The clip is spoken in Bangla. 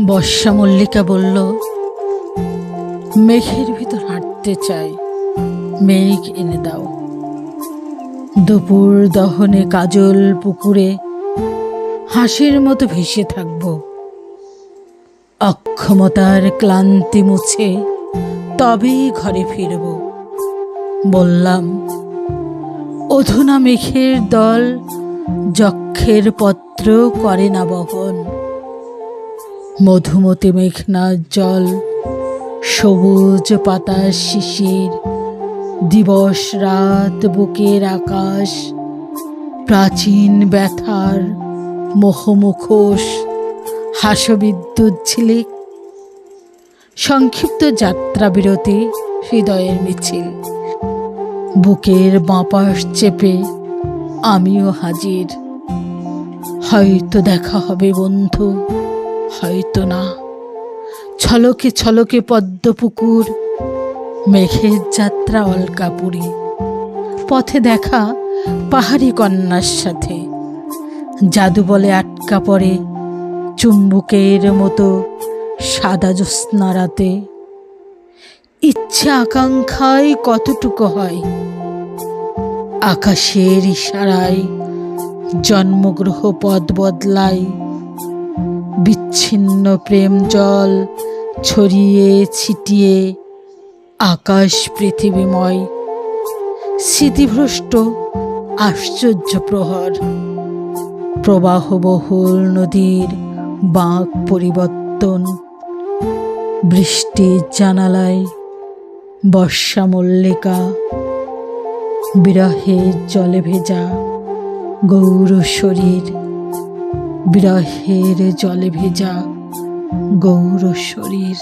বর্ষা মল্লিকা বলল, মেঘের ভিতর হাঁটতে চাই, মেঘ এনে দাও। দুপুর দহনে কাজল পুকুরে হাসির মতো ভেসে থাকব। অক্ষমতার ক্লান্তি মুছে তবেই ঘরে ফিরব। বললাম, অধুনা মেঘের দল যক্ষের পত্র করে না বহন। মধুমতি মেঘনার জল, সবুজ পাতার শিশির, দিবস রাত বুকের আকাশ, প্রাচীন ব্যথার মোহমুখোশ, হাসবিদ্যুৎ ঝিলিক, সংক্ষিপ্ত যাত্রা বিরতি, হৃদয়ের মিছিল। বুকের বাঁপাশ চেপে আমিও হাজির। হয়তো দেখা হবে বন্ধু, হয়তো না। ছলকে ছলকে পদ্মপুকুর, মেঘের যাত্রা অলকাপুরী, পথে দেখা পাহাড়ি কন্যার সাথে। জাদু বলে আটকা পড়ে চুম্বুকের মতো সাদা জ্যোৎস্না রাতে। ইচ্ছে আকাঙ্ক্ষায় কতটুকু হয়, আকাশের ইশারায় জন্মগ্রহ পথ বদলায়। বিচ্ছিন্ন প্রেম জল ছড়িয়ে ছিটিয়ে আকাশ পৃথিবীময়। স্মৃতিভ্রষ্ট আশ্চর্য প্রহর, প্রবাহবহুল নদীর বাঁক পরিবর্তন। বৃষ্টির জানালায় বর্ষা মল্লিকা, বিরহের জলে ভেজা গৌর শরীর, বিরহের জলে ভেজা গৌর শরীর।